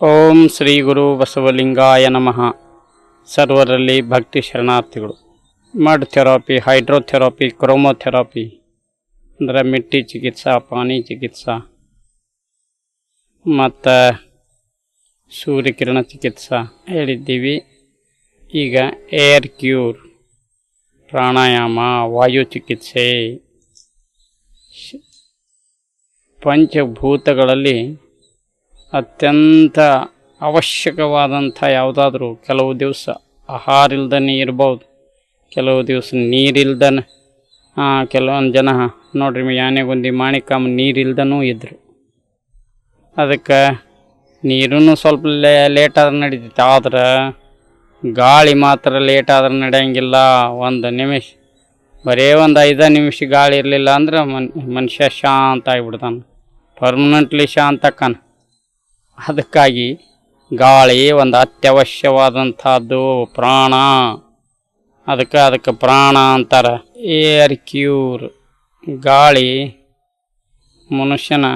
ಓಂ ಶ್ರೀ ಗುರು ಬಸವಲಿಂಗಾಯ ನಮಃ. ಸರ್ವರಲ್ಲಿ ಭಕ್ತಿ ಶರಣಾರ್ಥಿಗಳು. ಮಡ್ ಥೆರಪಿ, ಹೈಡ್ರೋಥೆರಪಿ, ಕ್ರೋಮೋಥೆರಪಿ ಅಂದರೆ ಮಿಟ್ಟಿ ಚಿಕಿತ್ಸಾ, ಪಾನಿ ಚಿಕಿತ್ಸಾ ಮತ್ತು ಸೂರ್ಯಕಿರಣ ಚಿಕಿತ್ಸಾ ಹೇಳಿದ್ದೀವಿ. ಈಗ ಏರ್ ಕ್ಯೂರ್, ಪ್ರಾಣಾಯಾಮ, ವಾಯು ಚಿಕಿತ್ಸೆ, ಪಂಚಭೂತಗಳಲ್ಲಿ ಅತ್ಯಂತ ಅವಶ್ಯಕವಾದಂಥ ಯಾವುದಾದ್ರೂ ಕೆಲವು ದಿವಸ ಆಹಾರ ಇಲ್ದೇ ಇರ್ಬೋದು, ಕೆಲವು ದಿವಸ ನೀರಿಲ್ದನೆ, ಕೆಲವೊಂದು ಜನ ನೋಡ್ರಿ ಯಾನೆಗೊಂದು ಮಾಣಿಕಾಮ ನೀರಿಲ್ದನೂ ಇದ್ದರು. ಅದಕ್ಕೆ ನೀರೂ ಸ್ವಲ್ಪ ಲೇಟಾದ್ರೆ ನಡೀತೈತೆ, ಆದ್ರೆ ಗಾಳಿ ಮಾತ್ರ ಲೇಟಾದ್ರೆ ನಡೆಯಂಗಿಲ್ಲ. ಒಂದು ನಿಮಿಷ, ಬರೇ ಒಂದು 5 ನಿಮಿಷ ಗಾಳಿ ಇರಲಿಲ್ಲ ಅಂದ್ರೆ ಮನುಷ್ಯ ಶಾಂತ ಆಗಿಬಿಡ್ತಾನೆ, ಪರ್ಮನೆಂಟ್ಲಿ ಶಾಂತ ಅಕ್ಕನ. ಅದಕ್ಕಾಗಿ ಗಾಳಿ ಒಂದು ಅತ್ಯವಶ್ಯವಾದಂಥದ್ದು, ಪ್ರಾಣ. ಅದಕ್ಕೆ ಪ್ರಾಣ ಅಂತಾರೆ. ಏರ್ ಕ್ಯೂರ್, ಗಾಳಿ ಮನುಷ್ಯನ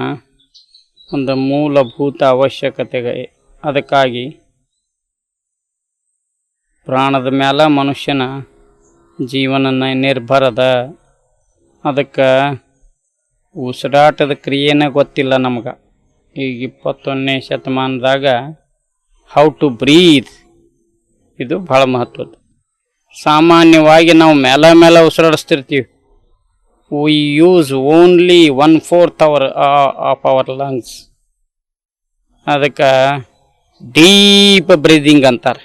ಒಂದು ಮೂಲಭೂತ ಅವಶ್ಯಕತೆಗೆ. ಅದಕ್ಕಾಗಿ ಪ್ರಾಣದ ಮೇಲೆ ಮನುಷ್ಯನ ಜೀವನ ನಿರ್ಭರದ. ಅದಕ್ಕೆ ಉಸಿರಾಟದ ಕ್ರಿಯೆನೇ ಗೊತ್ತಿಲ್ಲ ನಮ್ಗೆ. ಈಗ 21ನೇ ಶತಮಾನದಾಗ ಹೌ ಟು ಬ್ರೀತ್, ಇದು ಭಾಳ ಮಹತ್ವದ್ದು. ಸಾಮಾನ್ಯವಾಗಿ ನಾವು ಮೇಲೆ ಉಸಿರಾಡಿಸ್ತಿರ್ತೀವಿ. We use only 1/4 of our lungs. ಅದಕ್ಕೆ ಡೀಪ್ ಬ್ರೀದಿಂಗ್ ಅಂತಾರೆ.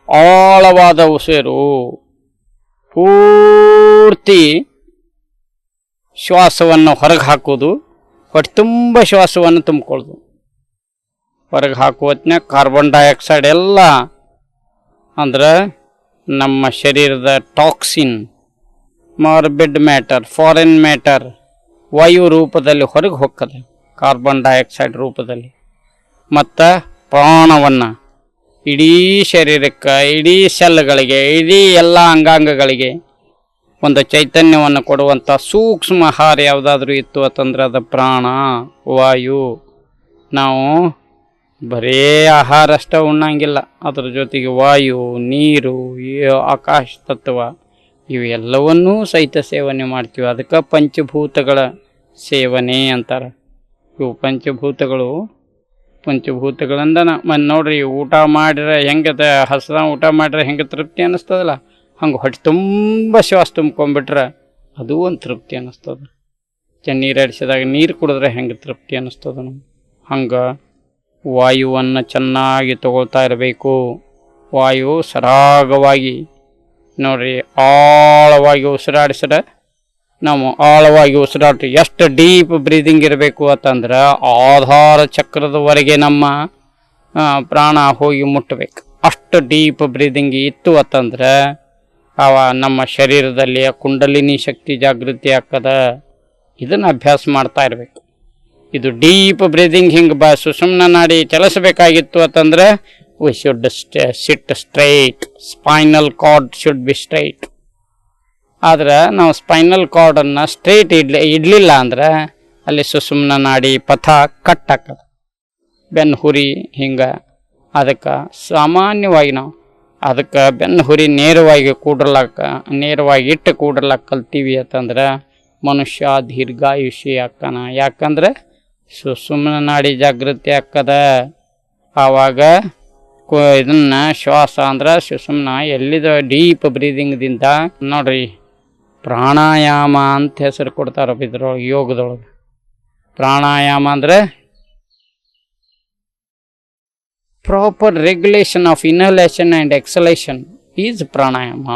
ಆಳವಾದ ಉಸಿರು, ಪೂರ್ತಿ ಶ್ವಾಸವನ್ನು ಹೊರಗೆ ಹಾಕೋದು, ಹೊಟ್ಟೆ ತುಂಬ ಶ್ವಾಸವನ್ನು ತುಂಬಿಕೊಳ್ಳೋದು. ಹೊರಗೆ ಹಾಕುವತ್ನಾಗ ಕಾರ್ಬನ್ ಡೈಆಕ್ಸೈಡ್ ಎಲ್ಲ ಅಂದ್ರೆ ನಮ್ಮ ಶರೀರದ toxin, morbid matter, foreign matter ವಾಯು ರೂಪದಲ್ಲಿ ಹೊರಗೆ ಹೋಗ್ತದೆ, ಕಾರ್ಬನ್ ಡೈಆಕ್ಸೈಡ್ ರೂಪದಲ್ಲಿ. ಮತ್ತು ಪ್ರಾಣವನ್ನು ಇಡೀ ಶರೀರಕ್ಕೆ, ಇಡೀ ಸೆಲ್ಗಳಿಗೆ, ಇಡೀ ಎಲ್ಲ ಅಂಗಾಂಗಗಳಿಗೆ ಒಂದು ಚೈತನ್ಯವನ್ನು ಕೊಡುವಂಥ ಸೂಕ್ಷ್ಮ ಆಹಾರ ಯಾವುದಾದ್ರೂ ಇತ್ತು ಅಂತಂದ್ರೆ ಅದು ಪ್ರಾಣ, ವಾಯು. ನಾವು ಬರೇ ಆಹಾರ ಅಷ್ಟೇ ಉಣ್ಣಂಗಿಲ್ಲ, ಅದ್ರ ಜೊತೆಗೆ ವಾಯು, ನೀರು, ಆಕಾಶ ತತ್ವ ಇವೆಲ್ಲವನ್ನೂ ಸಹಿತ ಸೇವನೆ ಮಾಡ್ತೀವಿ. ಅದಕ್ಕೆ ಪಂಚಭೂತಗಳ ಸೇವನೆ ಅಂತಾರೆ. ಇವು ಪಂಚಭೂತಗಳಿಂದ ನೋಡ್ರಿ, ಊಟ ಮಾಡಿದ್ರೆ ಹೆಂಗೆ ಹಸ್ರ ಊಟ ಮಾಡಿದ್ರೆ ಹೆಂಗೆ ತೃಪ್ತಿ ಅನ್ನಿಸ್ತದಲ್ಲ, ಹಂಗೆ ಹೊಟ್ಟೆ ತುಂಬ ಶ್ವಾಸ ತುಂಬ್ಕೊಂಡ್ಬಿಟ್ರೆ ಅದು ಒಂದು ತೃಪ್ತಿ ಅನ್ನಿಸ್ತದೆ. ನೀರು ಅಡಿಸಿದಾಗ ನೀರು ಕುಡಿದ್ರೆ ಹೆಂಗೆ ತೃಪ್ತಿ ಅನ್ನಿಸ್ತದ ನಮ್ಗೆ. ಹಂಗೆ ವಾಯುವನ್ನು ಚೆನ್ನಾಗಿ ತಗೊಳ್ತಾ ಇರಬೇಕು. ವಾಯು ಸರಾಗವಾಗಿ ನೋಡ್ರಿ, ಆಳವಾಗಿ ಉಸಿರಾಡಿಸಿದ್ರೆ ನಾವು ಆಳವಾಗಿ ಉಸಿರಾಡ್ತೀವಿ. ಎಷ್ಟು ಡೀಪ್ ಬ್ರೀದಿಂಗ್ ಇರಬೇಕು ಅಂತಂದ್ರೆ ಆಧಾರ ಚಕ್ರದವರೆಗೆ ನಮ್ಮ ಪ್ರಾಣ ಹೋಗಿ ಮುಟ್ಟಬೇಕು. ಅಷ್ಟು ಡೀಪ್ ಬ್ರೀದಿಂಗ್ ಇತ್ತು ಅಂತಂದ್ರೆ ನಮ್ಮ ಶರೀರದಲ್ಲಿ ಕುಂಡಲಿನಿ ಶಕ್ತಿ ಜಾಗೃತಿ ಆಗ್ತದ. ಇದನ್ನು ಅಭ್ಯಾಸ ಮಾಡ್ತಾ ಇರಬೇಕು. ಇದು ಡೀಪ್ ಬ್ರೀದಿಂಗ್ ಹಿಂಗೆ ಸುಷುಮ್ನ ನಾಡಿ ಚಲಿಸಬೇಕಾಗಿತ್ತು ಅಂತಂದ್ರೆ we should sit straight, spinal cord should be straight. ಆದ್ರೆ ನಾವು ಸ್ಪೈನಲ್ ಕಾರ್ಡನ್ನು ಸ್ಟ್ರೈಟ್ ಇಡಲಿಲ್ಲ ಅಂದ್ರೆ ಅಲ್ಲಿ ಸುಷುಮ್ನ ನಾಡಿ ಪಥ ಕಟ್ ಆಗ್ತದೆ, ಬೆನ್ನು ಹುರಿ ಹಿಂಗೆ. ಅದಕ್ಕೆ ಸಾಮಾನ್ಯವಾಗಿ ನಾವು ಅದಕ್ಕೆ ಬೆನ್ನು ಹುರಿ ನೇರವಾಗಿ ಇಟ್ಟು ಕೂಡ್ರಲಾಕ ಕಲ್ತೀವಿ ಅಂತಂದ್ರೆ ಮನುಷ್ಯ ದೀರ್ಘಾಯುಷಿ ಆಕ್ಕಾನ. ಯಾಕಂದ್ರೆ ಸುಷುಮ್ನ ನಾಡಿ ಜಾಗೃತಿ ಆಕ್ಕದ. ಆವಾಗ ಇದನ್ನು ಶ್ವಾಸ ಅಂದ್ರೆ ಸುಷುಮ್ನ ಎಲ್ಲಿದ ಡೀಪ್ ಬ್ರೀದಿಂಗ್ದಿಂದ ನೋಡ್ರಿ ಪ್ರಾಣಾಯಾಮ ಅಂತ ಹೆಸರು ಕೊಡ್ತಾರ ಇದ್ರೊಳಗೆ, ಯೋಗದೊಳಗೆ. ಪ್ರಾಣಾಯಾಮ ಅಂದರೆ proper regulation of inhalation and exhalation is pranayama.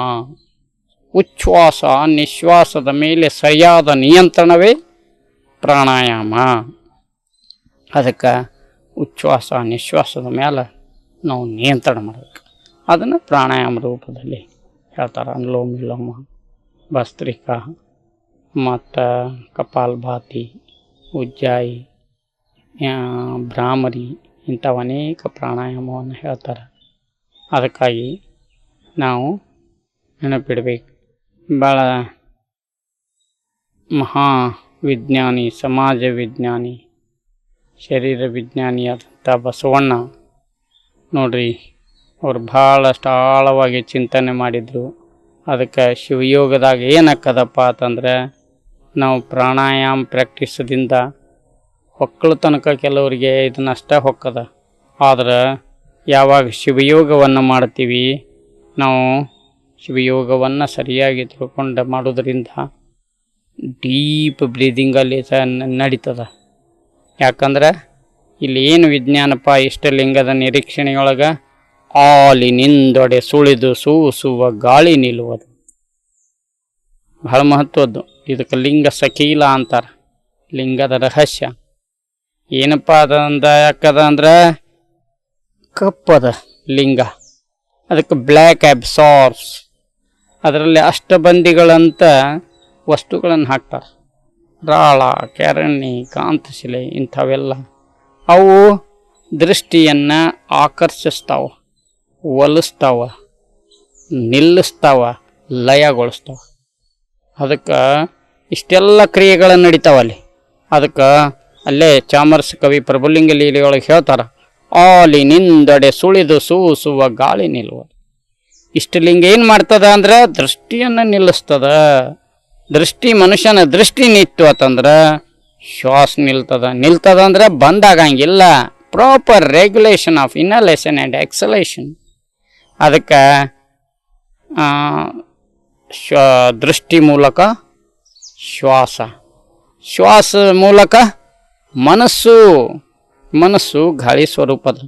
ಉಚ್ಛ್ವಾಸ ನಿಶ್ವಾಸದ ಮೇಲೆ ಸರಿಯಾದ ನಿಯಂತ್ರಣವೇ ಪ್ರಾಣಾಯಾಮ. ಅದಕ್ಕೆ ಉಚ್ಛ್ವಾಸ ನಿಶ್ವಾಸದ ಮೇಲೆ ನಾವು ನಿಯಂತ್ರಣ ಮಾಡಬೇಕು. ಅದನ್ನು ಪ್ರಾಣಾಯಾಮ ರೂಪದಲ್ಲಿ ಹೇಳ್ತಾರೆ. ಅನುಲೋಮ ವಿಲೋಮ, ಭಸ್ತ್ರಿಕಾ ಮತ್ತು ಕಪಾಲಭಾತಿ, ಉಜ್ಜಾಯಿ, ಭ್ರಾಮರಿ ಇಂಥವು ಅನೇಕ ಪ್ರಾಣಾಯಾಮವನ್ನು ಹೇಳ್ತಾರೆ. ಅದಕ್ಕಾಗಿ ನಾವು ನೆನಪಿಡಬೇಕು. ಭಾಳ ಮಹಾವಿಜ್ಞಾನಿ, ಸಮಾಜ ವಿಜ್ಞಾನಿ, ಶರೀರ ವಿಜ್ಞಾನಿಯಾದಂಥ ಬಸವಣ್ಣ ನೋಡ್ರಿ ಅವ್ರು ಭಾಳಷ್ಟು ಆಳವಾಗಿ ಚಿಂತನೆ ಮಾಡಿದರು. ಅದಕ್ಕೆ ಶಿವಯೋಗದಾಗ ಏನಾಕ್ಕದಪ್ಪ ಅಂತಂದ್ರೆ ನಾವು ಪ್ರಾಣಾಯಾಮ ಪ್ರಾಕ್ಟೀಸದಿಂದ ಹೊಕ್ಕಳ ತನಕ ಕೆಲವರಿಗೆ ಇದನ್ನಷ್ಟೇ ಹೊಕ್ಕದ. ಆದ್ರೆ ಯಾವಾಗ ಶಿವಯೋಗವನ್ನು ಮಾಡ್ತೀವಿ, ನಾವು ಶಿವಯೋಗವನ್ನು ಸರಿಯಾಗಿ ತಿಳ್ಕೊಂಡು ಮಾಡೋದ್ರಿಂದ ಡೀಪ್ ಬ್ರೀದಿಂಗಲ್ಲಿ ನಡೀತದ. ಯಾಕಂದ್ರೆ ಇಲ್ಲಿ ಏನು ವಿಜ್ಞಾನಪ್ಪ, ಇಷ್ಟಲಿಂಗದ ನಿರೀಕ್ಷಣೆಯೊಳಗೆ ಆಲಿನಿಂದೊಡೆ ಸುಳಿದು ಸೂಸುವ ಗಾಳಿ ನಿಲ್ಲುವುದು ಬಹಳ ಮಹತ್ವದ್ದು. ಇದಕ್ಕೆ ಲಿಂಗ ಸಕೀಲ ಅಂತಾರೆ. ಲಿಂಗದ ರಹಸ್ಯ ಏನಪ್ಪ ಅದಂದ ಯಾಕದ ಅಂದ್ರೆ ಕಪ್ಪದ ಲಿಂಗ, ಅದಕ್ಕೆ ಬ್ಲ್ಯಾಕ್ ಅಬ್ಸಾರ್ಬ್ಸ್. ಅದರಲ್ಲಿ ಅಷ್ಟಬಂದಿಗಳಂತ ವಸ್ತುಗಳನ್ನು ಹಾಕ್ತಾರೆ. ರಾಳ, ಕೆರಣಿ, ಕಾಂತಶಿಲೆ ಇಂಥವೆಲ್ಲ ಅವು ದೃಷ್ಟಿಯನ್ನು ಆಕರ್ಷಿಸ್ತಾವ, ಒಲಿಸ್ತಾವ, ನಿಲ್ಲಿಸ್ತಾವ, ಲಯಗೊಳಿಸ್ತಾವ. ಅದಕ್ಕೆ ಇಷ್ಟೆಲ್ಲ ಕ್ರಿಯೆಗಳನ್ನು ನಡೀತಾವಲ್ಲಿ. ಅದಕ್ಕೆ ಅಲ್ಲೇ ಚಾಮರಸ ಕವಿ ಪ್ರಭುಲಿಂಗ ಲೀಲೆಯೊಳಗೆ ಹೇಳ್ತಾರೆ, ಆಲಿನಿಂದಡೆ ಸುಳಿದು ಸೂಸುವ ಗಾಳಿ ನಿಲ್ಲುವುದು. ಇಷ್ಟಲಿಂಗ ಏನು ಮಾಡ್ತದ ಅಂದ್ರೆ ದೃಷ್ಟಿಯನ್ನು ನಿಲ್ಲಿಸ್ತದ. ದೃಷ್ಟಿ ಮನುಷ್ಯನ ದೃಷ್ಟಿ ನಿಂತು ಅಂತಂದ್ರೆ ಶ್ವಾಸ ನಿಲ್ತದ ಅಂದ್ರೆ ಬಂದಾಗಂಗಿಲ್ಲ. Proper regulation of inhalation and exhalation. ಅದಕ್ಕೆ ದೃಷ್ಟಿ ಮೂಲಕ ಶ್ವಾಸ, ಶ್ವಾಸ ಮೂಲಕ ಮನಸ್ಸು ಗಾಳಿ ಸ್ವರೂಪದ,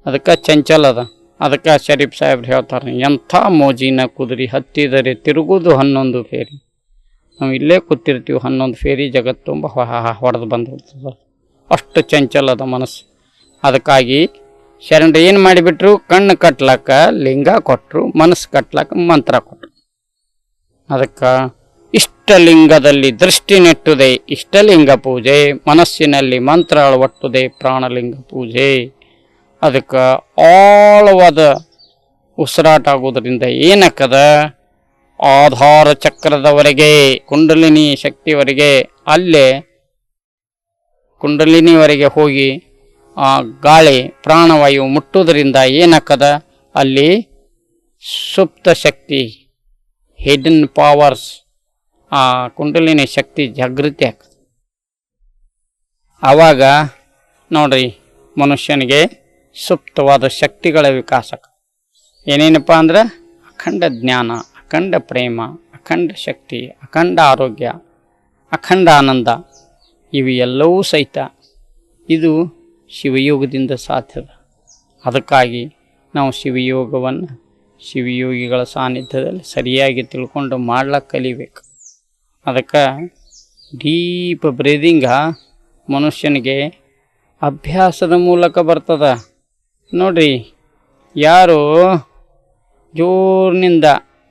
ಅದಕ್ಕೆ ಚಂಚಲದ. ಅದಕ್ಕೆ ಶರೀಫ್ ಸಾಹೇಬ್ರು ಹೇಳ್ತಾರೆ, ಎಂಥ ಮೋಜಿನ ಕುದುರೆ ಹತ್ತಿದರೆ ತಿರುಗುವುದು 11 ಫೇರಿ. ನಾವು ಇಲ್ಲೇ ಕೂತಿರ್ತೀವಿ, 11 ಫೇರಿ ಜಗತ್ತು ತುಂಬ ಹೊಡೆದು ಬಂದುಬಿಡ್ತದೆ. ಅಷ್ಟು ಚಂಚಲದ ಮನಸ್ಸು. ಅದಕ್ಕಾಗಿ ಶರಣರು ಏನು ಮಾಡಿಬಿಟ್ರು, ಕಣ್ಣು ಕಟ್ಲಕ್ಕ ಲಿಂಗ ಕೊಟ್ಟರು, ಮನಸ್ಸು ಕಟ್ಲಕ್ಕ ಮಂತ್ರ ಕೊಟ್ಟರು. ಅದಕ್ಕೆ ಇಷ್ಟಲಿಂಗದಲ್ಲಿ ದೃಷ್ಟಿ ನೆಟ್ಟುದೆ ಇಷ್ಟಲಿಂಗ ಪೂಜೆ, ಮನಸ್ಸಿನಲ್ಲಿ ಮಂತ್ರ ಅಳವಟ್ಟುದೆ ಪ್ರಾಣಲಿಂಗ ಪೂಜೆ. ಅದಕ್ಕೆ ಆಳವಾದ ಉಸಿರಾಟ ಆಗೋದ್ರಿಂದ ಏನಕ್ಕದ, ಆಧಾರ ಚಕ್ರದವರೆಗೆ ಕುಂಡಲಿನಿ ಶಕ್ತಿವರೆಗೆ, ಅಲ್ಲೇ ಕುಂಡಲಿನಿವರೆಗೆ ಹೋಗಿ ಆ ಗಾಳಿ ಪ್ರಾಣವಾಯು ಮುಟ್ಟುವುದರಿಂದ ಏನಕ್ಕದ, ಅಲ್ಲಿ ಸುಪ್ತ ಶಕ್ತಿ, ಹಿಡನ್ ಪವರ್ಸ್, ಆ ಕುಂಡಲಿನಿ ಶಕ್ತಿ ಜಾಗೃತಿ ಆಗ್ತದೆ. ಆವಾಗ ನೋಡ್ರಿ ಮನುಷ್ಯನಿಗೆ ಸುಪ್ತವಾದ ಶಕ್ತಿಗಳ ವಿಕಾಸ. ಏನೇನಪ್ಪ ಅಂದ್ರೆ ಅಖಂಡ ಜ್ಞಾನ, ಅಖಂಡ ಪ್ರೇಮ, ಅಖಂಡ ಶಕ್ತಿ, ಅಖಂಡ ಆರೋಗ್ಯ, ಅಖಂಡ ಆನಂದ. ಇವು ಎಲ್ಲವೂ ಸಹಿತ ಇದು ಶಿವಯೋಗದಿಂದ ಸಾಧ್ಯದ. ಅದಕ್ಕಾಗಿ ನಾವು ಶಿವಯೋಗವನ್ನು ಶಿವಯೋಗಿಗಳ ಸಾನ್ನಿಧ್ಯದಲ್ಲಿ ಸರಿಯಾಗಿ ತಿಳ್ಕೊಂಡು ಮಾಡ್ಲಿಕ್ಕೆ ಕಲಿಬೇಕು. ಅದಕ್ಕೆ ಡೀಪ್ ಬ್ರೀದಿಂಗ ಮನುಷ್ಯನಿಗೆ ಅಭ್ಯಾಸದ ಮೂಲಕ ಬರ್ತದ. ನೋಡ್ರಿ, ಯಾರು ಜೋರಿನಿಂದ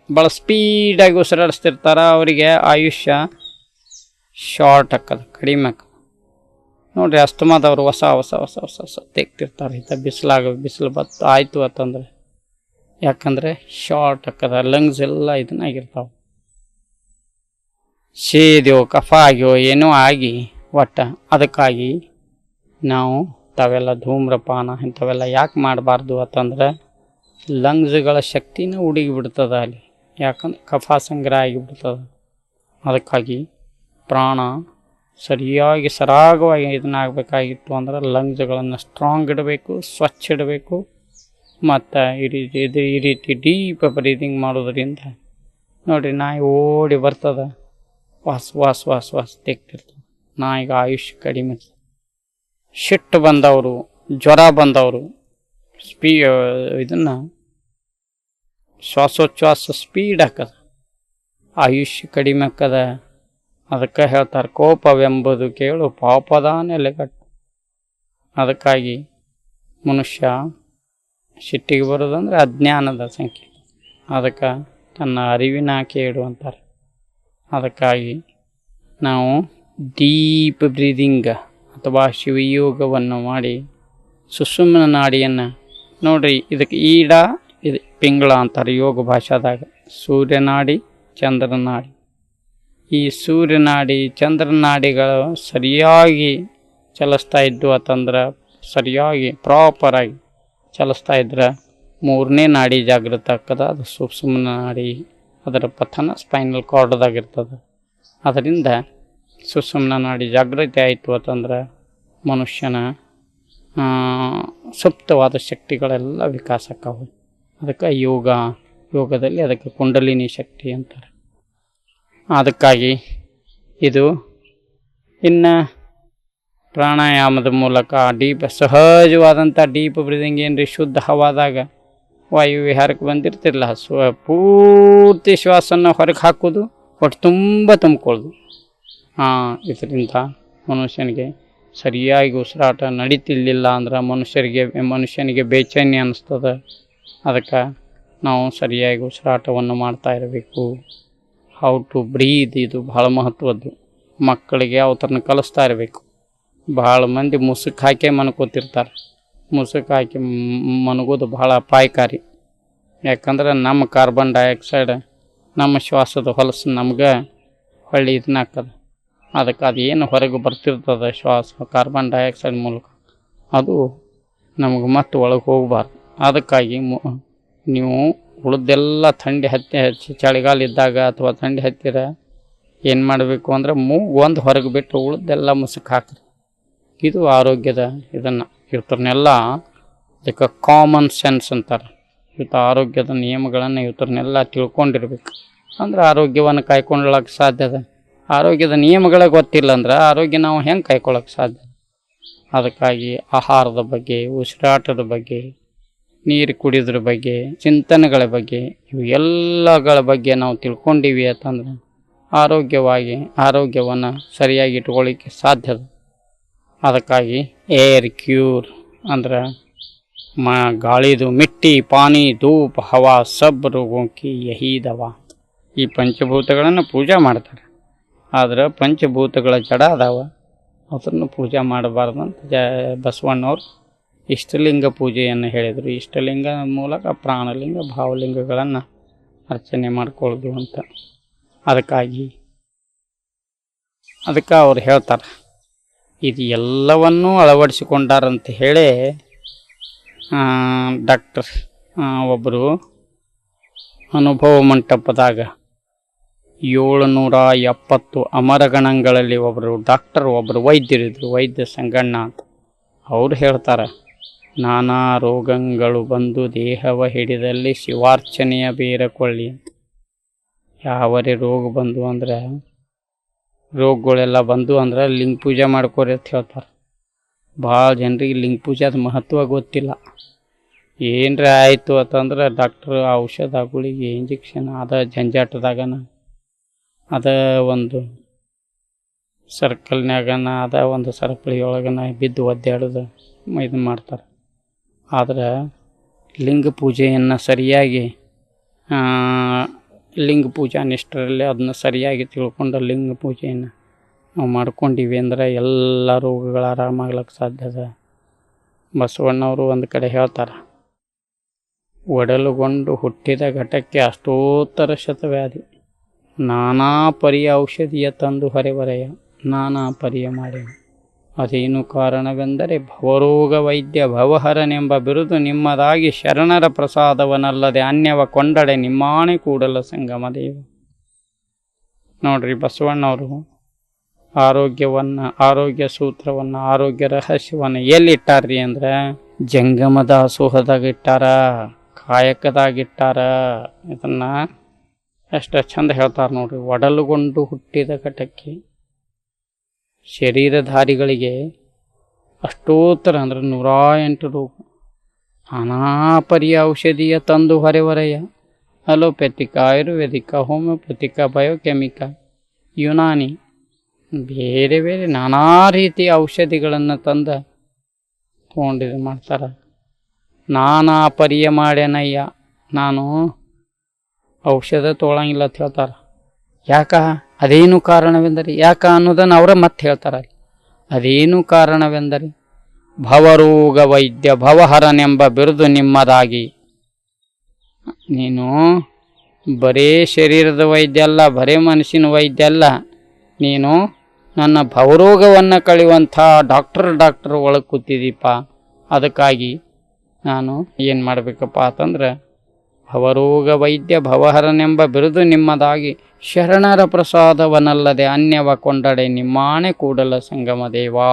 ಭಾಳ ಸ್ಪೀಡಾಗಿ ಉಸಿರಾಡಿಸ್ತಿರ್ತಾರ ಅವರಿಗೆ ಆಯುಷ್ಯ ಶಾರ್ಟ್ ಆಕ್ಕದ, ಕಡಿಮೆ ಆಕ್ಕದ. ನೋಡ್ರಿ, ಅಸ್ತಮಾದವ್ರು ಹೊಸ ತೆಗ್ತಿರ್ತಾರೆ. ಇಂಥ ಬಿಸಿಲು ಆಯಿತು ಅಂತಂದ್ರೆ ಯಾಕಂದರೆ ಶಾರ್ಟ್ ಆಕ್ಕದ, ಲಂಗ್ಸ್ ಎಲ್ಲ ಇದನ್ನಾಗಿರ್ತಾವೆ. ಸೇದ್ಯೋ ಕಫ ಆಗ್ಯೋ ಏನೋ ಆಗಿ ಒಟ್ಟ. ಅದಕ್ಕಾಗಿ ನಾವು ತಾವೆಲ್ಲ ಧೂಮ್ರಪಾನ ಇಂಥವೆಲ್ಲ ಯಾಕೆ ಮಾಡಬಾರ್ದು ಅಂತಂದ್ರೆ ಲಂಗ್ಸ್ಗಳ ಶಕ್ತಿನ ಉಡುಗಿಬಿಡ್ತದ ಅಲ್ಲಿ. ಯಾಕಂದ್ರೆ ಕಫ ಸಂಗ್ರಹ ಆಗಿಬಿಡ್ತದೆ. ಅದಕ್ಕಾಗಿ ಪ್ರಾಣ ಸರಿಯಾಗಿ ಸರಾಗವಾಗಿ ಇದನ್ನಾಗಬೇಕಾಗಿತ್ತು ಅಂದ್ರೆ ಲಂಗ್ಸ್ಗಳನ್ನು ಸ್ಟ್ರಾಂಗ್ ಇಡಬೇಕು, ಸ್ವಚ್ಛ ಇಡಬೇಕು. ಮತ್ತು ಈ ರೀತಿ ಡೀಪ್ ಬ್ರೀದಿಂಗ್ ಮಾಡೋದ್ರಿಂದ ನೋಡಿರಿ, ನಾಯಿ ಓಡಿ ಬರ್ತದೆ, ವಾಸ್ ತೆಗ್ತಿರ್ತದೆ. ನಾಯಿಗೆ ಆಯುಷ್ಯ ಕಡಿಮೆ ಇರ್ತದೆ. ಸಿಟ್ಟು ಬಂದವರು, ಜ್ವರ ಬಂದವರು ಇದನ್ನು ಶ್ವಾಸೋಚ್ಛ್ವಾಸ ಸ್ಪೀಡ್ ಹಾಕದ, ಆಯುಷ್ಯ ಕಡಿಮೆ ಆಕ್ಕದ. ಅದಕ್ಕೆ ಹೇಳ್ತಾರೆ, ಕೋಪವೆಂಬುದು ಕೇಳು ಪಾಪದ ನೆಲೆಗಟ್ಟು. ಅದಕ್ಕಾಗಿ ಮನುಷ್ಯ ಸಿಟ್ಟಿಗೆ ಬರೋದಂದ್ರೆ ಅಜ್ಞಾನದ ಸಂಖ್ಯೆ. ಅದಕ್ಕೆ ತನ್ನ ಅರಿವಿನ ಕೇಡು ಅಂತಾರೆ. ಅದಕ್ಕಾಗಿ ನಾವು ಡೀಪ್ ಬ್ರೀದಿಂಗ್ ಅಥವಾ ಶಿವಯೋಗವನ್ನು ಮಾಡಿ ಸುಷುಮ್ನ ನಾಡಿಯನ್ನು ನೋಡ್ರಿ, ಇದಕ್ಕೆ ಈಡ ಇದು ಪಿಂಗಳ ಅಂತಾರೆ ಯೋಗ ಭಾಷಾದಾಗ. ಸೂರ್ಯನಾಡಿ, ಚಂದ್ರನಾಡಿ. ಈ ಸೂರ್ಯನಾಡಿ ಚಂದ್ರನಾಡಿಗಳು ಸರಿಯಾಗಿ ಚಲಿಸ್ತಾ ಇದ್ದು ಅಂತಂದ್ರೆ, ಸರಿಯಾಗಿ ಪ್ರಾಪರಾಗಿ ಚಲಿಸ್ತಾ ಇದ್ರೆ ಮೂರನೇ ನಾಡಿ ಜಾಗೃತ ಆಗ್ತದ. ಅದು ಸೂಕ್ಷ್ಮ ನಾಡಿ, ಅದರ ಪತನ ಸ್ಪೈನಲ್ ಕಾರ್ಡ್ದಾಗಿರ್ತದೆ. ಅದರಿಂದ ಸುಷುಮ್ನ ನಾಡಿ ಜಾಗೃತಿ ಆಯಿತು ಅಂತಂದ್ರೆ ಮನುಷ್ಯನ ಸುಪ್ತವಾದ ಶಕ್ತಿಗಳೆಲ್ಲ ವಿಕಾಸ ಆಕಾವು. ಅದಕ್ಕೆ ಯೋಗದಲ್ಲಿ ಅದಕ್ಕೆ ಕುಂಡಲಿನಿ ಶಕ್ತಿ ಅಂತಾರೆ. ಅದಕ್ಕಾಗಿ ಇದು ಇನ್ನು ಪ್ರಾಣಾಯಾಮದ ಮೂಲಕ ಸಹಜವಾದಂಥ ಡೀಪ್ ಬ್ರೀದಿಂಗ್ ಏನ್ರಿ, ಶುದ್ಧ ಹವಾದಾಗ ವಾಯು ವಿಹಾರಕ್ಕೆ ಬಂದಿರ್ತಿರಲ್ಲ, ಪೂರ್ತಿ ಶ್ವಾಸನ ಹೊರಗೆ ಹಾಕೋದು, ಒಟ್ಟು ತುಂಬ ತುಂಬಿಕೊಳ್ಳೋದು. ಇದರಿಂದ ಮನುಷ್ಯನಿಗೆ ಸರಿಯಾಗಿ ಉಸಿರಾಟ ನಡೀತಿರ್ಲಿಲ್ಲ ಅಂದ್ರೆ ಮನುಷ್ಯನಿಗೆ ಬೇಚೈನಿ ಅನ್ನಿಸ್ತದೆ. ಅದಕ್ಕೆ ನಾವು ಸರಿಯಾಗಿ ಉಸಿರಾಟವನ್ನು ಮಾಡ್ತಾ ಇರಬೇಕು. ಹೌ ಟು ಬ್ರೀದ್ ಇದು ಭಾಳ ಮಹತ್ವದ್ದು. ಮಕ್ಕಳಿಗೆ ಅವತರನ್ನ ಕಲಿಸ್ತಾ ಇರಬೇಕು. ಭಾಳ ಮಂದಿ ಮುಸುಕು ಹಾಕಿ ಮನ್ಕೋತಿರ್ತಾರೆ. ಮುಸುಕು ಹಾಕಿ ಮನಗೋದು ಭಾಳ ಅಪಾಯಕಾರಿ. ಯಾಕಂದ್ರೆ ನಮ್ಮ ಕಾರ್ಬನ್ ಡೈಆಕ್ಸೈಡ್, ನಮ್ಮ ಶ್ವಾಸದ ಹೊಲಸು ನಮ್ಗೆ ಹೊಳ್ಳಿ ಇದನ್ನಾಗ್ತದೆ. ಅದಕ್ಕೆ ಅದು ಏನು ಹೊರಗೆ ಬರ್ತಿರ್ತದೆ ಕಾರ್ಬನ್ ಡೈಆಕ್ಸೈಡ್ ಮೂಲಕ, ಅದು ನಮಗೆ ಮತ್ತೆ ಒಳಗೆ ಹೋಗಬಾರ್ದು. ಅದಕ್ಕಾಗಿ ನೀವು ಉಳಿದೆಲ್ಲ ಥಂಡಿ ಚಳಿಗಾಲ ಇದ್ದಾಗ ಅಥವಾ ಥಂಡಿ ಹತ್ತಿರ ಏನು ಮಾಡಬೇಕು ಅಂದ್ರೆ ಒಂದು ಹೊರಗೆ ಬಿಟ್ಟು ಉಳಿದೆಲ್ಲ ಮುಸುಕು ಹಾಕ್ರಿ. ಇದು ಆರೋಗ್ಯದ ಇವ್ರನ್ನೆಲ್ಲ ಅದಕ್ಕೆ ಕಾಮನ್ ಸೆನ್ಸ್ ಅಂತಾರೆ. ಇವತ್ತು ಆರೋಗ್ಯದ ನಿಯಮಗಳನ್ನು ಇವ್ರನ್ನೆಲ್ಲ ತಿಳ್ಕೊಂಡಿರ್ಬೇಕು. ಅಂದ್ರೆ ಆರೋಗ್ಯವನ್ನು ಕಾಯ್ಕೊಳ್ಳೋಕೆ ಸಾಧ್ಯದ. ಆರೋಗ್ಯದ ನಿಯಮಗಳೇ ಗೊತ್ತಿಲ್ಲ ಅಂದ್ರೆ ಆರೋಗ್ಯ ನಾವು ಹೆಂಗೆ ಕಾಯ್ಕೊಳ್ಳೋಕೆ ಸಾಧ್ಯ? ಅದಕ್ಕಾಗಿ ಆಹಾರದ ಬಗ್ಗೆ, ಉಸಿರಾಟದ ಬಗ್ಗೆ, ನೀರು ಕುಡಿಯೋದ್ರ ಬಗ್ಗೆ, ಚಿಂತನೆಗಳ ಬಗ್ಗೆ, ಇವು ಎಲ್ಲಗಳ ಬಗ್ಗೆ ನಾವು ತಿಳ್ಕೊಂಡಿವಿ ಅಂತಂದ್ರೆ ಆರೋಗ್ಯವನ್ನು ಸರಿಯಾಗಿ ಇಟ್ಕೊಳ್ಳಿಕ್ಕೆ ಸಾಧ್ಯದ. ಅದಕ್ಕಾಗಿ ಏರ್ ಕ್ಯೂರ್ ಅಂದ್ರೆ ಗಾಳಿದು ಮಿಟ್ಟಿ, ಪಾನಿ, ಧೂಪ್, ಹವಾ ಸಬ್ ರೋಗೋಂಕಿ ಯಹೀ ದವಾ. ಈ ಪಂಚಭೂತಗಳನ್ನು ಪೂಜೆ ಮಾಡ್ತಾರೆ. ಆದ್ರೆ ಪಂಚಭೂತಗಳ ಜಡ ಅದಾವ, ಅದನ್ನು ಪೂಜೆ ಮಾಡಬಾರ್ದಂತ ಬಸವಣ್ಣವ್ರು ಇಷ್ಟಲಿಂಗ ಪೂಜೆಯನ್ನು ಹೇಳಿದರು. ಇಷ್ಟಲಿಂಗ ಮೂಲಕ ಪ್ರಾಣಲಿಂಗ, ಭಾವಲಿಂಗಗಳನ್ನು ಅರ್ಚನೆ ಮಾಡ್ಕೊಳ್ಳೋದು ಅಂತ. ಅದಕ್ಕೆ ಅವ್ರು ಹೇಳ್ತಾರೆ, ಇದು ಎಲ್ಲವನ್ನೂ ಅಳವಡಿಸಿಕೊಂಡಾರಂತ ಹೇಳಿ ಡಾಕ್ಟರ್ ಒಬ್ಬರು ಅನುಭವ ಮಂಟಪದಾಗ 770 ಅಮರಗಣಗಳಲ್ಲಿ ಒಬ್ಬರು ವೈದ್ಯರಿದ್ರು, ವೈದ್ಯ ಸಂಗಣ್ಣ ಅಂತ. ಅವ್ರು ಹೇಳ್ತಾರೆ, ನಾನಾ ರೋಗಗಳು ಬಂದು ದೇಹವ ಹಿಡಿದಲ್ಲಿ ಶಿವಾರ್ಚನೆಯ ಬೇರಕೊಳ್ಳಿ ಅಂತ. ಯಾವರೇ ರೋಗಗಳೆಲ್ಲ ಬಂದು ಅಂದ್ರೆ ಲಿಂಗ ಪೂಜೆ ಮಾಡ್ಕೋರಿ ಅಂತ ಹೇಳ್ತಾರೆ. ಭಾಳ ಜನರಿಗೆ ಲಿಂಗ ಪೂಜೆದ ಮಹತ್ವ ಗೊತ್ತಿಲ್ಲ. ಏನರ ಆಯಿತು ಅಂತಂದ್ರೆ ಡಾಕ್ಟ್ರು ಔಷಧ, ಗುಳಿಗೆ, ಇಂಜೆಕ್ಷನ್ ಅದ ಜಂಜಾಟದಾಗನ ಅದ ಒಂದು ಸರ್ಕಲ್ನಾಗನ ಅದ ಒಂದು ಸರಪಳಿಯೊಳಗನ ಬಿದ್ದು ಒದ್ದಾಡೋದು ಇದು ಮಾಡ್ತಾರೆ. ಆದ್ರೆ ಲಿಂಗ ಪೂಜೆಯನ್ನು ಸರಿಯಾಗಿ ಲಿಂಗ ಪೂಜಾ ನಿಷ್ಠರಲ್ಲಿ ಅದನ್ನ ಸರಿಯಾಗಿ ತಿಳ್ಕೊಂಡು ಲಿಂಗ ಪೂಜೆಯನ್ನು ನಾವು ಮಾಡ್ಕೊಂಡಿವಿ ಅಂದ್ರೆ ಎಲ್ಲ ರೋಗಗಳು ಆರಾಮಾಗ್ಲಿಕ್ಕೆ ಸಾಧ್ಯದ. ಬಸವಣ್ಣವರು ಒಂದು ಕಡೆ ಹೇಳ್ತಾರೆ, ಒಡಲುಗೊಂಡು ಹುಟ್ಟಿದ ಘಟಕ್ಕೆ ಅಷ್ಟೋತ್ತರ ಶತವ್ಯಾಧಿ, ನಾನಾ ಪರಿಯ ಔಷಧಿಯ ತಂದು ಹೊರೆವರೆಯ ನಾನಾ ಪರಿಯ ಮಾಡಿ. ಅದೇನು ಕಾರಣವೆಂದರೆ ಭವರೋಗ ವೈದ್ಯ ಭವಹರನೆಂಬ ಬಿರುದು ನಿಮ್ಮದಾಗಿ ಶರಣರ ಪ್ರಸಾದವನಲ್ಲದೆ ಅನ್ಯವ ಕೊಂಡಡೆ ನಿಮ್ಮಾಣೆ ಕೂಡಲ ಸಂಗಮ ದೇವ. ನೋಡ್ರಿ, ಬಸವಣ್ಣವರು ಆರೋಗ್ಯ ಸೂತ್ರವನ್ನು, ಆರೋಗ್ಯ ರಹಸ್ಯವನ್ನು ಎಲ್ಲಿಟ್ಟಾರ್ರಿ ಅಂದ್ರೆ ಜಂಗಮ ದಾಸೋಹದಾಗ ಇಟ್ಟಾರ, ಕಾಯಕದಾಗಿಟ್ಟಾರ. ಇದನ್ನ ಎಷ್ಟು ಚಂದ ಹೇಳ್ತಾರೆ ನೋಡ್ರಿ. ಒಡಲುಗೊಂಡು ಹುಟ್ಟಿದ ಘಟಕ್ಕೆ ಶರೀರಧಾರಿಗಳಿಗೆ ಅಷ್ಟೋತ್ತರ ಅಂದ್ರೆ 108 ರೋಗ, ನಾನಾ ಪರಿಯ ಔಷಧಿಯ ತಂದು ಹೊರೆವರೆಯ, ಅಲೋಪ್ಯಾಥಿಕ, ಆಯುರ್ವೇದಿಕ, ಹೋಮಿಯೋಪತಿಕ, ಬಯೋಕೆಮಿಕ, ಯುನಾನಿ, ಬೇರೆ ಬೇರೆ ನಾನಾ ರೀತಿಯ ಔಷಧಿಗಳನ್ನು ತಂದು ತೊಗೊಂಡಿದ್ದು ಮಾಡ್ತಾರೆ. ನಾನಾ ಪರಿಯ ಮಾಡ್ಯಾನಯ್ಯ, ನಾನು ಔಷಧ ತೊಗೊಳಂಗಿಲ್ಲ ಅಂತ ಹೇಳ್ತಾರೆ. ಅದೇನು ಕಾರಣವೆಂದರೆ ಅನ್ನೋದನ್ನು ಅವರ ಮತ್ತೆ ಹೇಳ್ತಾರೆ. ಅದೇನು ಕಾರಣವೆಂದರೆ ಭವರೋಗ ವೈದ್ಯ ಭವಹರನೆಂಬ ಬಿರುದು ನಿಮ್ಮದಾಗಿ. ನೀನು ಬರೇ ಶರೀರದ ವೈದ್ಯ ಅಲ್ಲ, ಬರೇ ಮನಸ್ಸಿನ ವೈದ್ಯ ಅಲ್ಲ, ನೀನು ನನ್ನ ಭವರೋಗವನ್ನು ಕಳೆಯುವಂಥ ಡಾಕ್ಟರ್ ಒಳಗೆ ಕೂತಿದ್ದೀಪ. ಅದಕ್ಕಾಗಿ ನಾನು ಏನು ಮಾಡಬೇಕಪ್ಪ ಅಂತಂದ್ರೆ ಭವರೋಗ ವೈದ್ಯ ಭವಹರನೆಂಬ ಬಿರುದು ನಿಮ್ಮದಾಗಿ ಶರಣರ ಪ್ರಸಾದವನಲ್ಲದೆ ಅನ್ಯವ ಕೊಂಡಡೆ ನಿಮ್ಮಾಣೆ ಕೂಡಲ ಸಂಗಮ ದೇವಾ.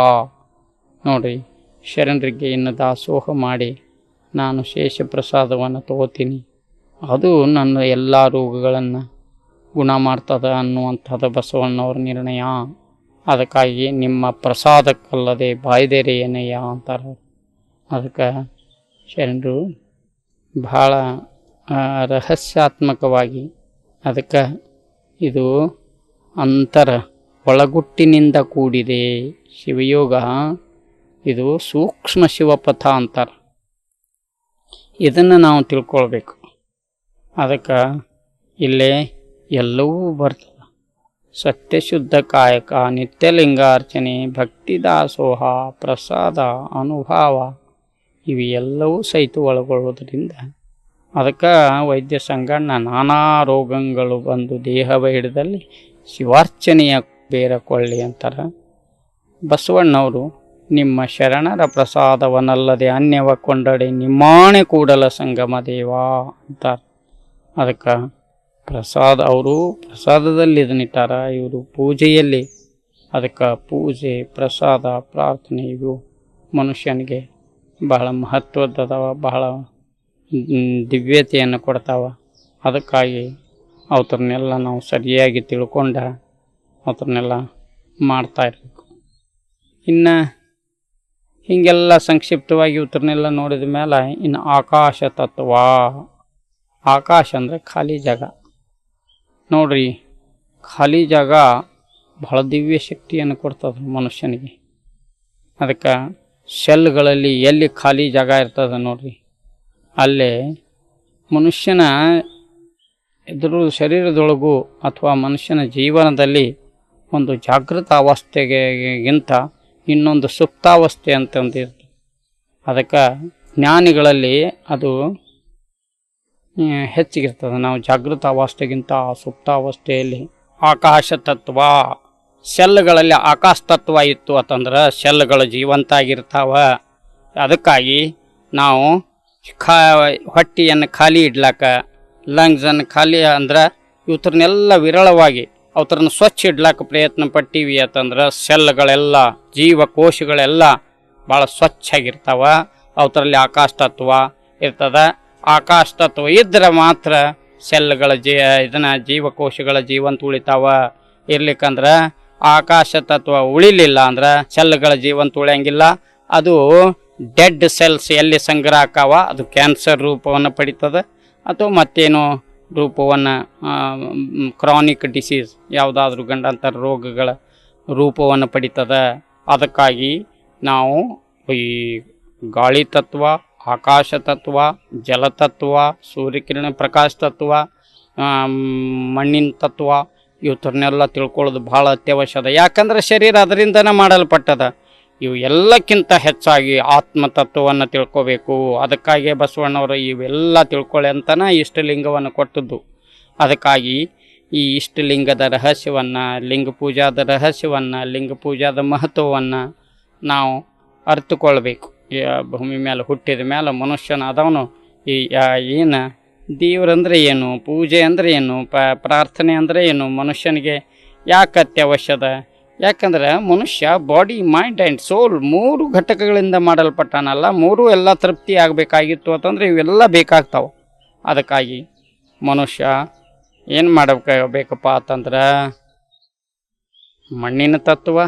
ನೋಡ್ರಿ, ಶರಣರಿಗೆ ಇನ್ನು ದಾಸೋಹ ಮಾಡಿ ನಾನು ಶೇಷ ಪ್ರಸಾದವನ್ನು ತಗೋತೀನಿ, ಅದು ನನ್ನ ಎಲ್ಲ ರೋಗಗಳನ್ನು ಗುಣ ಮಾಡ್ತದ ಅನ್ನುವಂಥದ್ದು ಬಸವಣ್ಣವ್ರ ನಿರ್ಣಯ. ಅದಕ್ಕಾಗಿ ನಿಮ್ಮ ಪ್ರಸಾದಕ್ಕಲ್ಲದೆ ಬಾಯ್ದೇರೆ ಏನಯ್ಯ ಅಂತಾರೆ. ಅದಕ್ಕೆ ಶರಣರು ಭಾಳ ರಹಸ್ಯಾತ್ಮಕವಾಗಿ, ಅದಕ್ಕೆ ಇದು ಅಂತರ ಒಳಗುಟ್ಟಿನಿಂದ ಕೂಡಿದೆ ಶಿವಯೋಗ. ಇದು ಸೂಕ್ಷ್ಮ ಶಿವಪಥ ಅಂತಾರೆ. ಇದನ್ನು ನಾವು ತಿಳ್ಕೊಳ್ಬೇಕು. ಅದಕ್ಕೆ ಇಲ್ಲೇ ಎಲ್ಲವೂ ಬರ್ತದೆ. ಸತ್ಯಶುದ್ಧ ಕಾಯಕ, ನಿತ್ಯಲಿಂಗಾರ್ಚನೆ, ಭಕ್ತಿ ದಾಸೋಹ, ಪ್ರಸಾದ, ಅನುಭವ ಇವು ಎಲ್ಲವೂ ಸಹಿತ ಒಳಗೊಳ್ಳುವುದರಿಂದ ಅದಕ್ಕೆ ವೈದ್ಯ ಸಂಗಣ್ಣ ನಾನಾ ರೋಗಗಳು ಬಂದು ದೇಹವ ಹಿಡಿದಲ್ಲಿ ಶಿವಾರ್ಚನೆಯ ಬೇರಕೊಳ್ಳಿ ಅಂತಾರೆ. ಬಸವಣ್ಣವರು ನಿಮ್ಮ ಶರಣರ ಪ್ರಸಾದವನ್ನಲ್ಲದೆ ಅನ್ಯವ ಕೊಂಡಡೆ ನಿಮ್ಮಾಣೆ ಕೂಡಲ ಸಂಗಮ ದೇವಾ ಅಂತಾರೆ. ಅದಕ್ಕೆ ಪ್ರಸಾದ, ಅವರು ಪ್ರಸಾದದಲ್ಲಿ ಇದನ್ನಿಟ್ಟಾರ, ಇವರು ಪೂಜೆಯಲ್ಲಿ. ಅದಕ್ಕೆ ಪೂಜೆ, ಪ್ರಸಾದ, ಪ್ರಾರ್ಥನೆ ಇವು ಮನುಷ್ಯನಿಗೆ ಬಹಳ ಮಹತ್ವದವ, ಬಹಳ ದಿವ್ಯತೆಯನ್ನು ಕೊಡ್ತಾವ. ಅದಕ್ಕಾಗಿ ಅವ್ರನ್ನೆಲ್ಲ ನಾವು ಸರಿಯಾಗಿ ತಿಳ್ಕೊಂಡ ಅವ್ರನ್ನೆಲ್ಲ ಮಾಡ್ತಾ ಇರಬೇಕು. ಇನ್ನು ಹೀಗೆಲ್ಲ ಸಂಕ್ಷಿಪ್ತವಾಗಿ ಇವ್ರನ್ನೆಲ್ಲ ನೋಡಿದ ಮೇಲೆ ಇನ್ನು ಆಕಾಶ ತತ್ವ. ಆಕಾಶ ಅಂದರೆ ಖಾಲಿ ಜಾಗ. ನೋಡ್ರಿ, ಖಾಲಿ ಜಾಗ ಬಹಳ ದಿವ್ಯ ಶಕ್ತಿಯನ್ನು ಕೊಡ್ತದೆ ಮನುಷ್ಯನಿಗೆ. ಅದಕ್ಕೆ ಸೆಲ್ಗಳಲ್ಲಿ ಎಲ್ಲಿ ಖಾಲಿ ಜಾಗ ಇರ್ತದೆ ನೋಡ್ರಿ, ಅಲ್ಲೇ ಮನುಷ್ಯನ ಶರೀರದೊಳಗೂ ಅಥವಾ ಮನುಷ್ಯನ ಜೀವನದಲ್ಲಿ ಒಂದು ಜಾಗೃತ ಅವಸ್ಥೆಗಿಂತ ಇನ್ನೊಂದು ಸುಪ್ತಾವಸ್ಥೆ ಅಂತಂದಿರ್ತದೆ. ಅದಕ್ಕೆ ಜ್ಞಾನಿಗಳಲ್ಲಿ ಅದು ಹೆಚ್ಚಿಗಿರ್ತದೆ. ನಾವು ಜಾಗೃತ ಅವಸ್ಥೆಗಿಂತ ಸುಪ್ತಾವಸ್ಥೆಯಲ್ಲಿ ಆಕಾಶ ತತ್ವ. ಸೆಲ್ಗಳಲ್ಲಿ ಆಕಾಶ ತತ್ವ ಇತ್ತು ಅಂತಂದ್ರೆ ಸೆಲ್ಗಳು ಜೀವಂತ ಆಗಿರ್ತಾವ. ಅದಕ್ಕಾಗಿ ನಾವು ಹೊಟ್ಟೆಯನ್ನು ಖಾಲಿ ಇಡ್ಲಾಕ, ಲಂಗ್ಸನ್ನು ಖಾಲಿ ಅಂದ್ರೆ ಇವತ್ರನ್ನೆಲ್ಲ ವಿರಳವಾಗಿ ಅವತ್ರನ್ನ ಸ್ವಚ್ಛ ಇಡ್ಲಾಕ ಪ್ರಯತ್ನ ಪಟ್ಟೀವಿ ಅಂತಂದ್ರೆ ಸೆಲ್ಗಳೆಲ್ಲ, ಜೀವಕೋಶಗಳೆಲ್ಲ ಭಾಳ ಸ್ವಚ್ಛ ಆಗಿರ್ತಾವ. ಅವತ್ತರಲ್ಲಿ ಆಕಾಶ ತತ್ವ ಇರ್ತದೆ. ಆಕಾಶ ತತ್ವ ಇದ್ರೆ ಮಾತ್ರ ಸೆಲ್ಗಳ ಜೀವಕೋಶಗಳ ಜೀವಂತ ಉಳಿತಾವ. ಇರ್ಲಿಕ್ಕಂದ್ರೆ ಆಕಾಶ ತತ್ವ ಉಳಿಲಿಲ್ಲ ಅಂದ್ರೆ ಸೆಲ್ಗಳ ಜೀವಂತ ಉಳಿಯಂಗಿಲ್ಲ. ಅದು ಡೆಡ್ ಸೆಲ್ಸ್ ಎಲ್ಲಿ ಸಂಗ್ರಹ ಆಕಾವ ಅದು ಕ್ಯಾನ್ಸರ್ ರೂಪವನ್ನು ಪಡಿತದೆ, ಅಥವಾ ಮತ್ತೇನೋ ರೂಪವನ್ನು, ಕ್ರಾನಿಕ್ ಡಿಸೀಸ್ ಯಾವುದಾದ್ರೂ ಗಂಡಾಂತರ ರೋಗಗಳ ರೂಪವನ್ನು ಪಡಿತದೆ. ಅದಕ್ಕಾಗಿ ನಾವು ಈ ಗಾಳಿ ತತ್ವ, ಆಕಾಶ ತತ್ವ, ಜಲತತ್ವ, ಸೂರ್ಯಕಿರಣ ಪ್ರಕಾಶ ತತ್ವ, ಮಣ್ಣಿನ ತತ್ವ ಇವತ್ತನ್ನೆಲ್ಲ ತಿಳ್ಕೊಳ್ಳೋದು ಭಾಳ ಅತ್ಯವಶ್ಯದ. ಯಾಕಂದ್ರೆ ಶರೀರ ಅದರಿಂದನೇ ಮಾಡಲ್ಪಟ್ಟದ. ಇವು ಎಲ್ಲಕ್ಕಿಂತ ಹೆಚ್ಚಾಗಿ ಆತ್ಮತತ್ವವನ್ನು ತಿಳ್ಕೋಬೇಕು. ಅದಕ್ಕಾಗಿ ಬಸವಣ್ಣವರು ಇವೆಲ್ಲ ತಿಳ್ಕೊಳ್ಳಿ ಅಂತನ ಇಷ್ಟಲಿಂಗವನ್ನು ಕೊಟ್ಟದ್ದು. ಅದಕ್ಕಾಗಿ ಈ ಇಷ್ಟಲಿಂಗದ ರಹಸ್ಯವನ್ನು, ಲಿಂಗ ಪೂಜಾದ ರಹಸ್ಯವನ್ನು, ಲಿಂಗ ಪೂಜಾದ ಮಹತ್ವವನ್ನು ನಾವು ಅರ್ಥಕೊಳ್ಬೇಕು. ಭೂಮಿ ಮೇಲೆ ಹುಟ್ಟಿದ ಮೇಲೆ ಮನುಷ್ಯನ ಅದವನು ಈ ಏನು ದೇವರಂದ್ರೆ ಏನು, ಪೂಜೆ ಅಂದರೆ ಏನು, ಪ್ರಾರ್ಥನೆ ಅಂದರೆ ಏನು, ಮನುಷ್ಯನಿಗೆ ಯಾಕೆ ಅತ್ಯವಶ್ಯದ? ಯಾಕಂದ್ರೆ ಮನುಷ್ಯ ಬಾಡಿ, ಮೈಂಡ್ ಆ್ಯಂಡ್ ಸೋಲ್ ಮೂರು ಘಟಕಗಳಿಂದ ಮಾಡಲ್ಪಟ್ಟಾನಲ್ಲ. ಮೂರು ಎಲ್ಲ ತೃಪ್ತಿ ಆಗಬೇಕಾಗಿತ್ತು ಅಂತಂದರೆ ಇವೆಲ್ಲ ಬೇಕಾಗ್ತಾವೆ. ಅದಕ್ಕಾಗಿ ಮನುಷ್ಯ ಏನು ಮಾಡಬೇಕಪ್ಪ ಅಂತಂದ್ರೆ ಮಣ್ಣಿನ ತತ್ವ,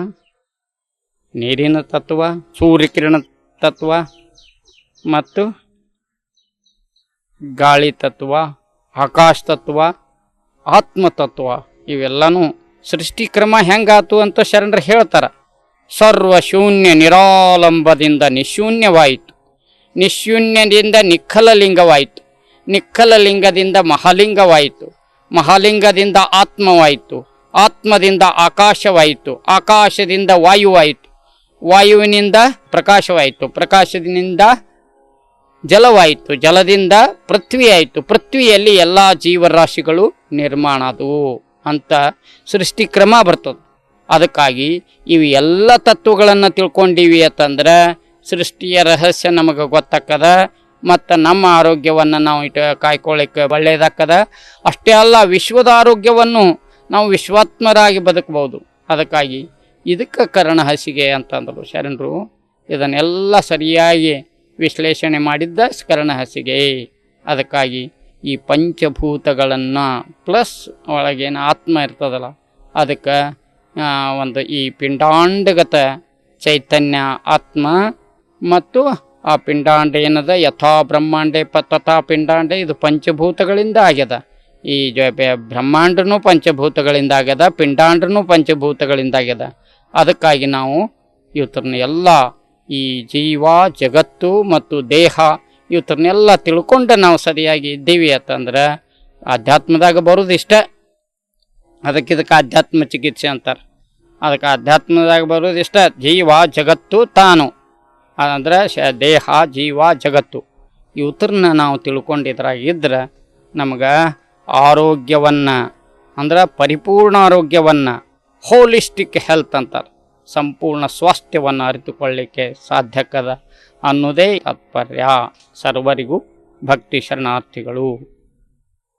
ನೀರಿನ ತತ್ವ, ಸೂರ್ಯಕಿರಣ ತತ್ವ ಮತ್ತು ಗಾಳಿ ತತ್ವ, ಆಕಾಶ ತತ್ವ, ಆತ್ಮತತ್ವ ಇವೆಲ್ಲನೂ ಸೃಷ್ಟಿಕ್ರಮ ಹೆಂಗಾತು ಅಂತ ಶರಣರು ಹೇಳ್ತಾರೆ. ಸರ್ವ ಶೂನ್ಯ ನಿರಾಲಂಬದಿಂದ ನಿಶೂನ್ಯವಾಯಿತು, ನಿಶೂನ್ಯದಿಂದ ನಿಖಲ ಲಿಂಗವಾಯಿತು, ನಿಖಲ ಲಿಂಗದಿಂದ ಮಹಾಲಿಂಗವಾಯಿತು, ಮಹಾಲಿಂಗದಿಂದ ಆತ್ಮವಾಯಿತು, ಆತ್ಮದಿಂದ ಆಕಾಶವಾಯಿತು, ಆಕಾಶದಿಂದ ವಾಯುವಾಯಿತು, ವಾಯುವಿನಿಂದ ಪ್ರಕಾಶವಾಯಿತು, ಪ್ರಕಾಶದಿಂದ ಜಲವಾಯಿತು, ಜಲದಿಂದ ಪೃಥ್ವಿ ಆಯಿತು, ಪೃಥ್ವಿಯಲ್ಲಿ ಎಲ್ಲ ಜೀವರಾಶಿಗಳು ನಿರ್ಮಾಣ ಆದವು ಅಂತ ಸೃಷ್ಟಿಕ್ರಮ ಬರ್ತದೆ. ಅದಕ್ಕಾಗಿ ಇವು ಎಲ್ಲ ತತ್ವಗಳನ್ನು ತಿಳ್ಕೊಂಡಿವಿ ಅಂತಂದ್ರೆ ಸೃಷ್ಟಿಯ ರಹಸ್ಯ ನಮಗೆ ಗೊತ್ತಾಗ್ತದ. ಮತ್ತು ನಮ್ಮ ಆರೋಗ್ಯವನ್ನು ನಾವು ಕಾಯ್ಕೊಳ್ಳಿಕ್ಕೆ ಒಳ್ಳೆಯದಾಗ್ತದ. ಅಷ್ಟೇ ಅಲ್ಲ, ವಿಶ್ವದ ಆರೋಗ್ಯವನ್ನು ನಾವು ವಿಶ್ವಾತ್ಮರಾಗಿ ಬದುಕಬಹುದು. ಅದಕ್ಕಾಗಿ ಇದಕ್ಕೆ ಕರ್ಣ ಹಾಸಿಗೆ ಅಂತಂದರು ಶರಣರು. ಇದನ್ನೆಲ್ಲ ಸರಿಯಾಗಿ ವಿಶ್ಲೇಷಣೆ ಮಾಡಿದ್ದ ಕರ್ಣ ಹಾಸಿಗೆ. ಅದಕ್ಕಾಗಿ ಈ ಪಂಚಭೂತಗಳನ್ನು ಪ್ಲಸ್ ಒಳಗೇನು ಆತ್ಮ ಇರ್ತದಲ್ಲ, ಅದಕ್ಕೆ ಒಂದು ಈ ಪಿಂಡಾಂಡಗತ ಚೈತನ್ಯ ಆತ್ಮ ಮತ್ತು ಆ ಪಿಂಡಾಂಡ ಏನದ ಯಥಾ ಬ್ರಹ್ಮಾಂಡೆ ತಥಾ ಪಿಂಡಾಂಡೆ, ಇದು ಪಂಚಭೂತಗಳಿಂದ ಆಗ್ಯದ. ಈ ಬ್ರಹ್ಮಾಂಡನೂ ಪಂಚಭೂತಗಳಿಂದ ಆಗ್ಯದ, ಪಿಂಡಾಂಡನೂ ಪಂಚಭೂತಗಳಿಂದ ಆಗ್ಯದ. ಅದಕ್ಕಾಗಿ ನಾವು ಇವತ್ತರನ್ನ ಎಲ್ಲ ಈ ಜೀವ ಜಗತ್ತು ಮತ್ತು ದೇಹ ಇವತ್ತರನ್ನೆಲ್ಲ ತಿಳ್ಕೊಂಡು ನಾವು ಸರಿಯಾಗಿ ಇದ್ದೀವಿ ಅಂತಂದ್ರೆ ಆಧ್ಯಾತ್ಮದಾಗ ಬರೋದು ಇಷ್ಟ. ಇದಕ್ಕೆ ಆಧ್ಯಾತ್ಮ ಚಿಕಿತ್ಸೆ ಅಂತಾರೆ. ಅದಕ್ಕೆ ಆಧ್ಯಾತ್ಮದಾಗ ಬರೋದು ಇಷ್ಟ. ಜೀವ ಜಗತ್ತು ತಾನು ಅಂದರೆ ದೇಹ ಜೀವ ಜಗತ್ತು ಇವತ್ತರನ್ನ ನಾವು ತಿಳ್ಕೊಂಡಿದ್ರಾಗಿದ್ರೆ ನಮಗೆ ಆರೋಗ್ಯವನ್ನು ಅಂದ್ರೆ ಪರಿಪೂರ್ಣ ಆರೋಗ್ಯವನ್ನು, ಹೋಲಿಸ್ಟಿಕ್ ಹೆಲ್ತ್ ಅಂತಾರೆ, ಸಂಪೂರ್ಣ ಸ್ವಾಸ್ಥ್ಯವನ್ನು ಅರಿತುಕೊಳ್ಳಿಕ್ಕೆ ಸಾಧ್ಯಕ್ಕದ ಅನ್ನೋದೇ ತಾತ್ಪರ್ಯ. ಸರ್ವರಿಗೂ ಭಕ್ತಿ ಶರಣಾರ್ಥಿಗಳು.